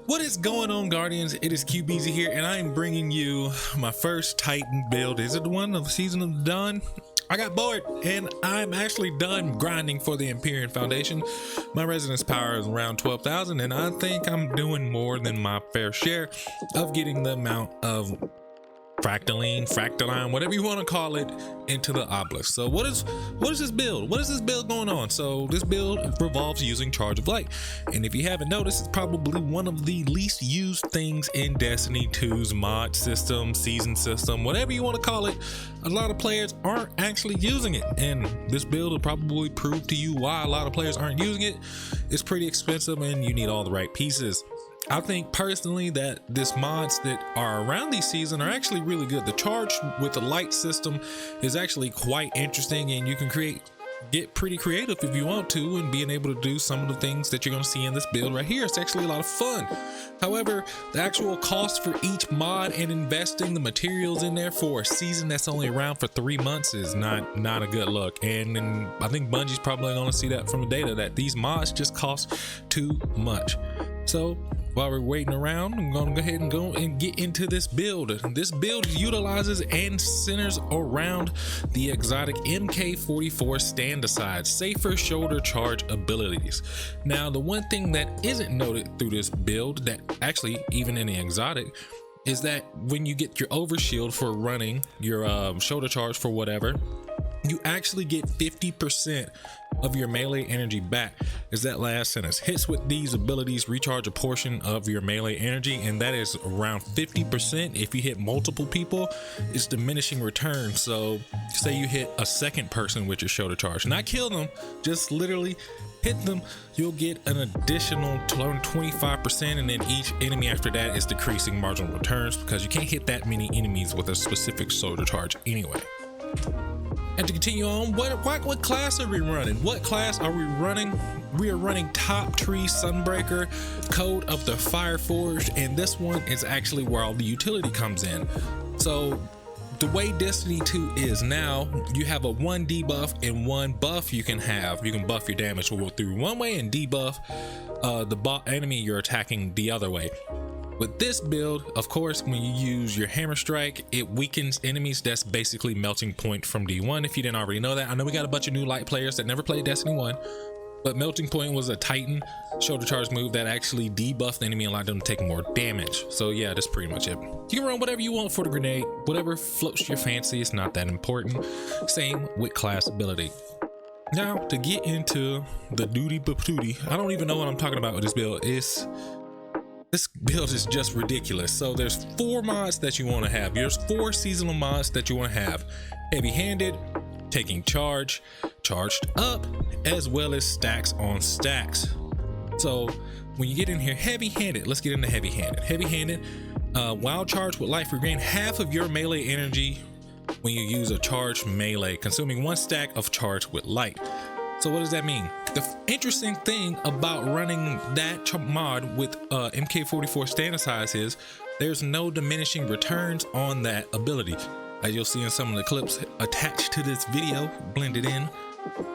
What is going on, Guardians? It is Qbeezy here, and I am bringing you my first Titan build. Is it the one of the Season of the Dawn? I got bored, and I'm actually done grinding for the Empyrean Foundation. My resonance power is around 12,000, and I think I'm doing more than my fair share of getting the amount of fractiline, whatever you want to call it, into the obelisk. So what is this build? What is this build going on? So this build revolves using Charge of Light, and if you haven't noticed, it's probably one of the least used things in Destiny 2's mod system, season system, whatever you want to call it. A lot of players aren't actually using it, and this build will probably prove to you why a lot of players aren't using it. It's pretty expensive, and you need all the right pieces. I think personally that this mods that are around these season are actually really good. The charge with the light system is actually quite interesting, and you can get pretty creative if you want to, and being able to do some of the things that you're going to see in this build right here. It's actually a lot of fun. However, the actual cost for each mod and investing the materials in there for a season that's only around for 3 months is not a good look. And I think Bungie's probably going to see that from the data, that these mods just cost too much. So while we're waiting around, I'm going to go ahead and get into this build. This build utilizes and centers around the exotic MK44 stand-aside safer shoulder charge abilities. Now, the one thing that isn't noted through this build, that actually even in the exotic, is that when you get your overshield for running your shoulder charge for whatever, you actually get 50% of your melee energy back. Is that last sentence. Hits with these abilities recharge a portion of your melee energy, and that is around 50%. If you hit multiple people, it's diminishing return. So say you hit a second person with your shoulder charge, not kill them, just literally hit them, you'll get an additional 25%, and then each enemy after that is decreasing marginal returns, because you can't hit that many enemies with a specific shoulder charge anyway. And to continue on, what class are we running? What class are we running? We are running Top Tree Sunbreaker, Code of the Fireforged, and this one is actually where all the utility comes in. So the way Destiny 2 is now, you have a 1 debuff and 1 buff you can have. You can buff your damage through one way and debuff the enemy you're attacking the other way. With this build, of course, when you use your hammer strike, it weakens enemies. That's basically melting point from D1, if you didn't already know that. I know we got a bunch of new light players that never played Destiny 1, but melting point was a Titan shoulder charge move that actually debuffed the enemy and allowed them to take more damage. So yeah, that's pretty much it. You can run whatever you want for the grenade, whatever floats your fancy. It's not that important. Same with class ability. Now, to get into the duty patootie, I don't even know what I'm talking about with this build. This build is just ridiculous. So there's 4 mods that you want to have. There's 4 seasonal mods that you want to have: heavy-handed, taking charge, charged up, as well as stacks on stacks. So when you get in here, heavy-handed, let's get into heavy-handed. Heavy-handed, while charged with life, regain half of your melee energy when you use a charged melee, consuming 1 stack of charge with light. So what does that mean? The interesting thing about running that mod with MK44 stand-aside is there's no diminishing returns on that ability. As you'll see in some of the clips attached to this video, blended in,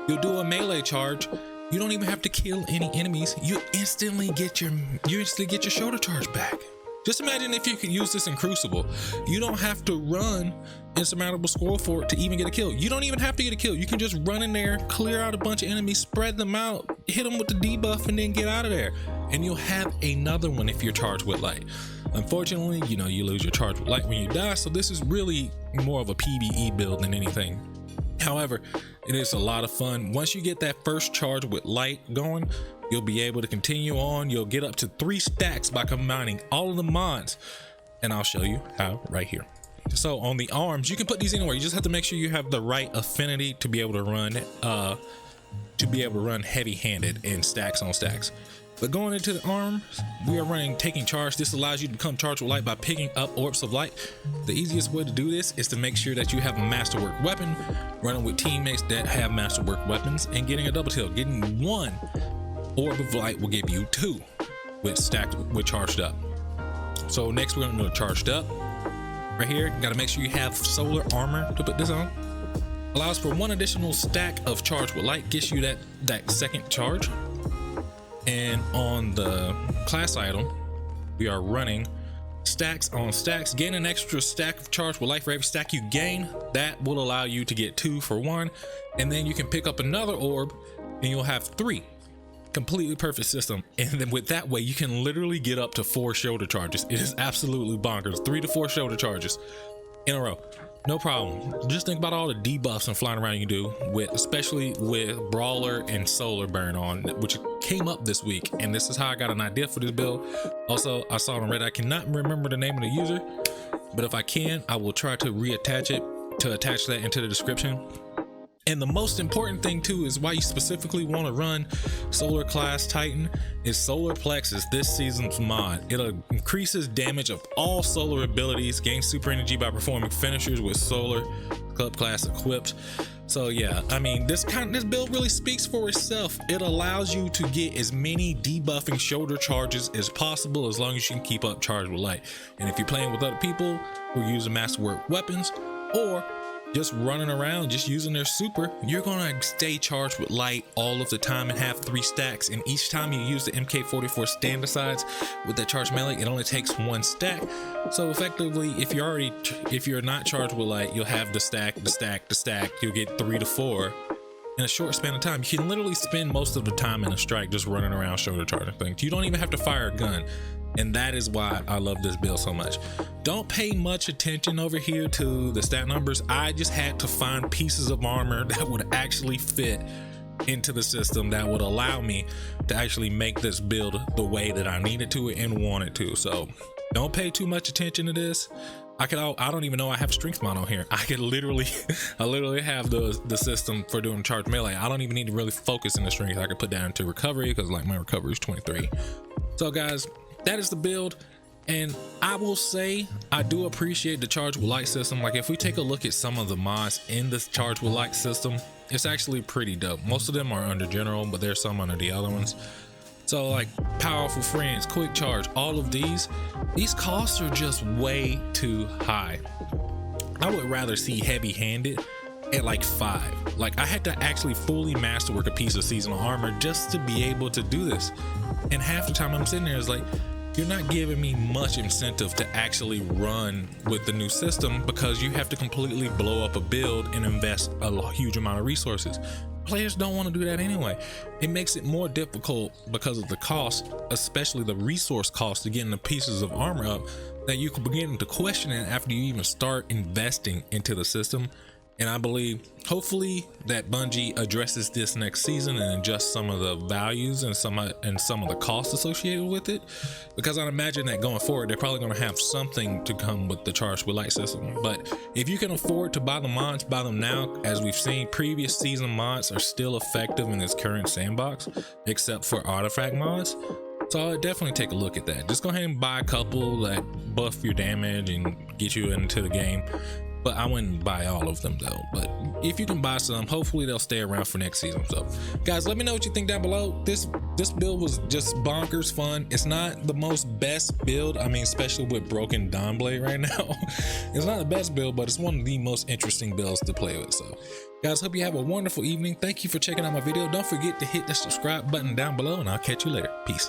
you'll do a melee charge. You don't even have to kill any enemies. You instantly get your shoulder charge back. Just imagine if you could use this in Crucible. You don't have to run insurmountable Skullfort to even get a kill. You don't even have to get a kill. You can just run in there, clear out a bunch of enemies, spread them out, hit them with the debuff, and then get out of there. And you'll have another one if you're charged with light. Unfortunately, you lose your charge with light when you die, so this is really more of a PvE build than anything. However, it is a lot of fun. Once you get that first charge with light going, you'll be able to continue on. You'll get up to 3 stacks by combining all of the mods, and I'll show you how right here. So on the arms, you can put these anywhere. You just have to make sure you have the right affinity to be able to run heavy-handed and stacks on stacks. But going into the arms, we are running taking charge. This allows you to become charged with light by picking up orbs of light. The easiest way to do this is to make sure that you have a masterwork weapon, running with teammates that have masterwork weapons, and getting a double kill. Getting 1 orb of light will give you 2 with charged up. So next we're going to do charged up. Right here, you got to make sure you have solar armor to put this on. Allows for 1 additional stack of charge with light, gets you that second charge. And on the class item, we are running stacks on stacks. Gain an extra stack of charge with light for every stack you gain. That will allow you to get 2 for 1, and then you can pick up another orb and you'll have 3. Completely perfect system. And then with that way you can literally get up to 4 shoulder charges. It is absolutely bonkers. 3 to 4 shoulder charges in a row, no problem. Just think about all the debuffs and flying around you can do with, especially with brawler and solar burn on, which came up this week. And this is how I got an idea for this build. Also, I saw it on Reddit. I cannot remember the name of the user, but if I can, I will try to reattach it, to attach that into the description. And the most important thing too is why you specifically want to run Solar Class Titan is Solar Plexus, this season's mod. It increases damage of all solar abilities, gains super energy by performing finishers with Solar Club class equipped. So yeah, I mean, this build really speaks for itself. It allows you to get as many debuffing shoulder charges as possible, as long as you can keep up charge with light. And if you're playing with other people who are using masterwork weapons, or just running around just using their super, you're gonna stay charged with light all of the time and have 3 stacks. And each time you use the MK44 stand-asides with that charged melee, it only takes 1 stack. So effectively, if you're not charged with light, you'll have the stack, you'll get 3 to 4 in a short span of time. You can literally spend most of the time in a strike just running around shoulder charging things. You don't even have to fire a gun. And that is why I love this build so much. Don't pay much attention over here to the stat numbers. I just had to find pieces of armor that would actually fit into the system, that would allow me to actually make this build the way that I needed to and wanted to. So don't pay too much attention to this. I don't even know I have strength mod on here. I could literally, I literally have the system for doing charge melee. I don't even need to really focus in the strength. I could put that into recovery, because like my recovery is 23. So guys, that is the build. And I will say, I do appreciate the charge with light system. Like if we take a look at some of the mods in this charge with light system, it's actually pretty dope. Most of them are under general, but there's some under the other ones. So like powerful friends, quick charge, all of these costs are just way too high. I would rather see heavy handed at like 5. Like I had to actually fully masterwork a piece of seasonal armor just to be able to do this. And half the time I'm sitting there is like, you're not giving me much incentive to actually run with the new system, because you have to completely blow up a build and invest a huge amount of resources. Players don't want to do that anyway. It makes it more difficult because of the cost, especially the resource cost to getting the pieces of armor up, that you can begin to question it after you even start investing into the system. And I believe hopefully that Bungie addresses this next season and adjusts some of the values and some of the costs associated with it, because I'd imagine that going forward they're probably going to have something to come with the charge with light system. But if you can afford to buy the mods, buy them now. As we've seen, previous season mods are still effective in this current sandbox, except for artifact mods. So I'd definitely take a look at that. Just go ahead and buy a couple that buff your damage and get you into the game. But I wouldn't buy all of them though. But if you can buy some, hopefully they'll stay around for next season. So guys, let me know what you think down below. This build was just bonkers fun. It's not the most best build, I mean, especially with broken Dawn Blade right now. It's not the best build, but it's one of the most interesting builds to play with. So guys, hope you have a wonderful evening. Thank you for checking out my video. Don't forget to hit the subscribe button down below, and I'll catch you later. Peace.